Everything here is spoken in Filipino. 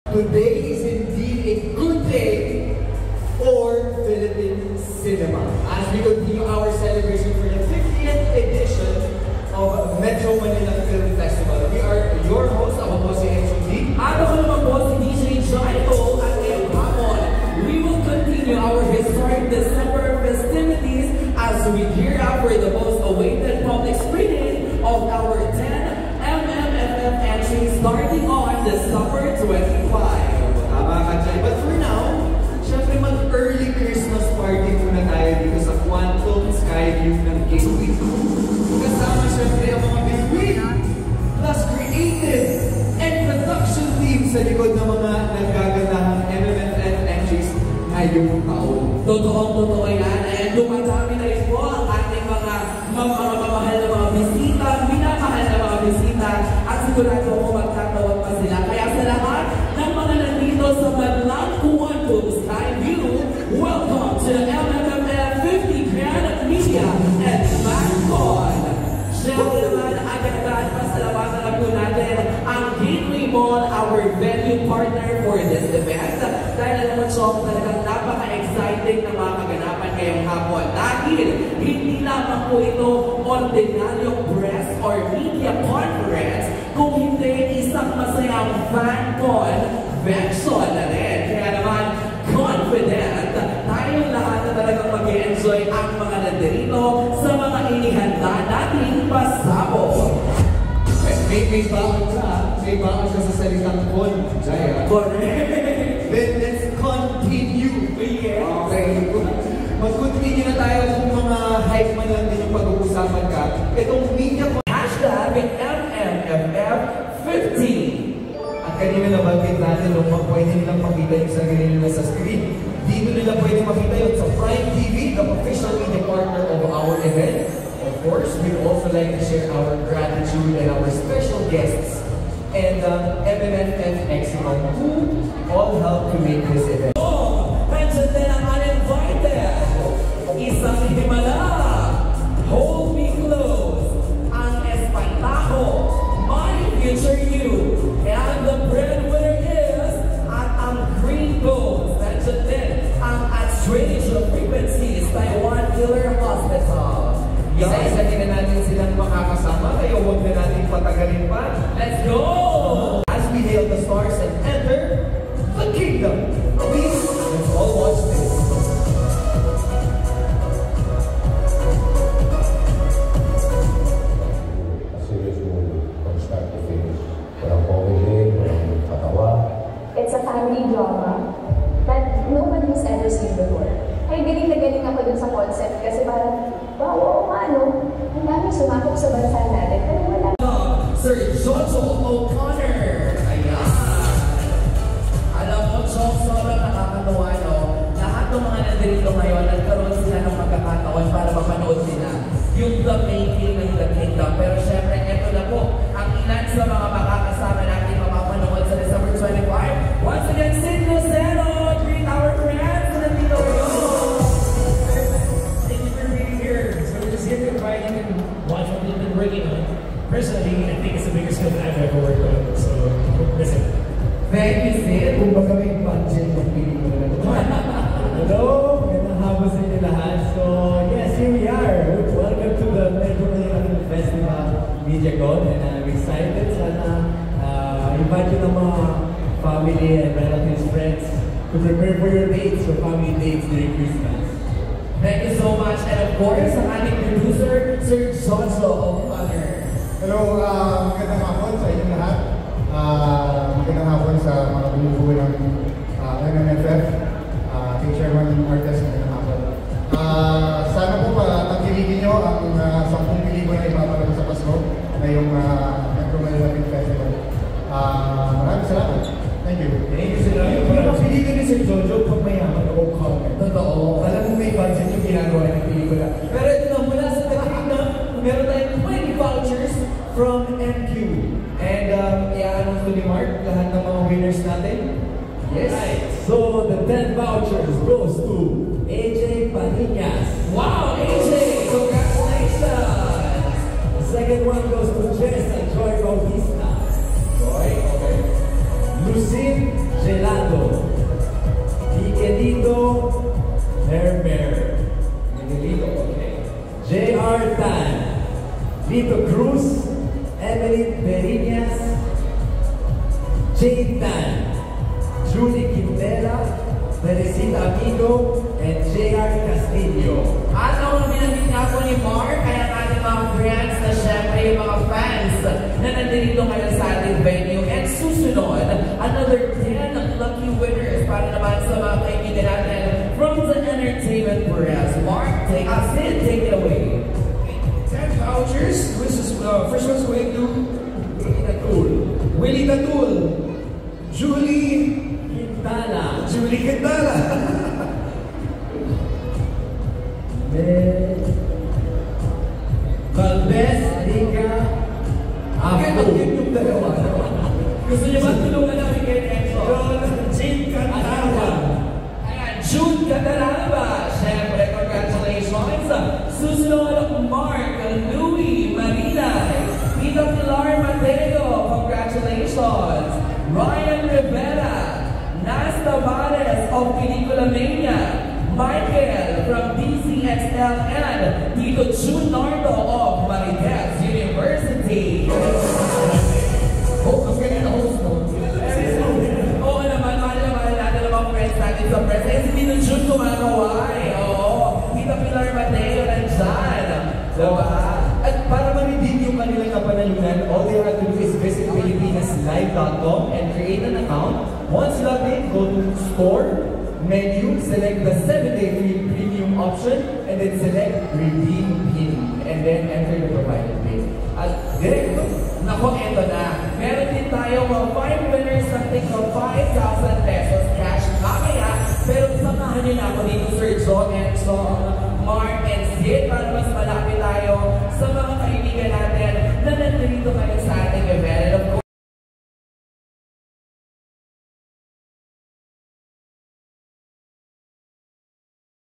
Today is indeed a good day for Philippine cinema as we continue our celebration for the 50th edition of Metro Manila Film Festival. We are your hosts, ako po si MCD. At ako naman po si DJ Jaito at ngayong hapon. We will continue our historic December festivities as we gear up for the most awaited public screening of our 10 MMFF entries starting on December 25. But for now, syempre mag-early Christmas party muna tayo dito sa Quantum Skyview ng Gateway. Kasama syempre ang mga bituin, plus creative and production team sa likod ng mga nagagandahang MMFF entries ngayong taon. Totoo yan. And dumadami na rin po ang ating mga mamahal na mga bisita, minamahal na mga bisita, at sigurado ko magtatawag pa sila. Kaya sa lahat ng mga nandito sa Madlang Quantum Skyview, welcome to the MMFF 50 Grand Media and FanCon. Siyempre naman, agad-agad pasalamatan na po natin ang Gateway Mall, our venue partner for this event. Dahil naman siya talagang napaka-exciting na mga kaganapan ngayong hapon. Dahil hindi lamang po ito ordinaryong press or media conference, kung hindi isang masayang FanCon vention na rin. Kaya naman, confident tayong lahat na talagang mag-enjoy ang mga nandirito sa mga inihanda nating pasabog. May baon siya sa salitang con, Jaya. Correct. Then let's continue. Yes. Okay. Mag-continue na tayo kung mga hype man lang din yung pag-uusapan ka. Itong media Hashtag MMFF15. at kanina nabanggit natin nung pwede nilang makita yung sarili nila sa screen. Dito nila pwede makita yun sa Prime TV, the official media partner of our event. Of course, we'd also like to share our gratitude and our special guests and MMFF Eximon who all helped to make this event. Mention din ang uninvited. Isang himala. Hold me close. Ang espantaho. My future you. And the breadwinner is at ang Green Goals. Mention din ang at Strange Frequencies Taiwan Killer Hospital. Isa-isa din na natin silang makakasama, kaya huwag na natin patagalin pa. Let's go! As we hail the stars and enter the kingdom. Please, let's all watch this. A serious movie from start to finish. Walang comedy, walang katawa. It's a family drama that nobody's ever seen before. Ay, galing na galing ako dun sa concept kasi parang, wow, oo nga, no? Ang daming sumakop sa bansa natin, pero wala. Sir Jojo O'Connor. Ayan. Alam mo, Chong, sobrang nakakatawa, no? Lahat ng mga nandirito ngayon, nagkaroon sila ng magkakataon para mapanood nila yung The Making ng The Kingdom. Pero syempre, eto na po ang ilan sa mga makakasama natin mapapanood sa December 25. Once again, Sid Lucero, greet our friends na nandito ngayon. Thank you for being here. So we're just here to invite you and watch what we've been working on. Personally, I think it's the biggest film I've ever worked on. So listen. Thank you, Sid. Kung baka may budget ng pelikula na ito. Hello, magandang hapon sa inyo lahat. So, yes, here we are. Welcome to the Metro Manila Film Festival MediaCon, and I'm excited. Sana invite you ng mga family and relatives, friends to prepare for your dates, your family dates during Christmas. Thank you so much. And of course, ang ating producer, Sir Jojo O'Connor. Hello, magandang hapon sa inyong lahat. Magandang hapon sa mga bumubuo ng MMFF, King Chairman Marquez, magandang hapon. Sana po pagkilingin nyo ang 10 pelikula na ipapalabas sa Pasko ngayong Metro Manila Film Festival. Maraming salamat. Thank you. Thank you, sir. Yung pinapiligan ni Sir Jojo pag mayaman ako comment. Totoo. Alam mo may budget yung ginagawa ng pelikula. Pero ito na, mula sa Kingdom, meron tayong 20 vouchers From MQ. And i-announce ko ni Mark lahat ng mga winners natin. Yes. Right. So, the 10 vouchers goes to AJ Paniñas. Wow, AJ! Congratulations! The second one goes to Jess and Joy Bautista. Joy, okay. Lucine J. Tito Cruz, Evelyn Perinas, Jane Tan, Julie Quintela, Teresita Amigo, and J.R. Castillo. At ang binanggit nga po ni Mark, kaya ang ating mga friends na syempre yung mga fans na nandito ngayon sa ating venue. And susunod, another 10 lucky winners para naman sa mga kaibigan natin from the entertainment press. Mark, take it away. 10 vouchers. First one's going to Willie Tatul, Julie Quintala, Valdez Liga Apo. yung dalawa. Gusto niyo ba tulungan namin kay Enzo? Jane Catarawa. Ayan, June Cataraba. Siyempre, congratulations. Susunod, Mark, Louie, Marina, Tito Pilar Mateo, congratulations. Ryan Rivera, Nas Tavares of Pelicula Mania, Michael from DCXL, and Tito June Nardo of Marites University. Ang ganda na host mo. Oo naman, mahal natin ang mga friends natin sa press. Eh, si Tito June kumakaway. Oo, Tito Pilar Mateo nandyan. Diba? At para ma-redeem yung kanilang kapanalunan, all they have to do is visit PilipinasLive.com and create an account. Once logged in, go to store, menu, select the 7-day free premium option, and then select redeem PIN, and then enter the provided PIN. At direct, Nako, eto na. Meron din tayo mga 5 winners ng tig of 5,000 pesos cash mamaya. Pero samahan niyo na ako dito, Sir John, Enzo, Mark, and Sid para mas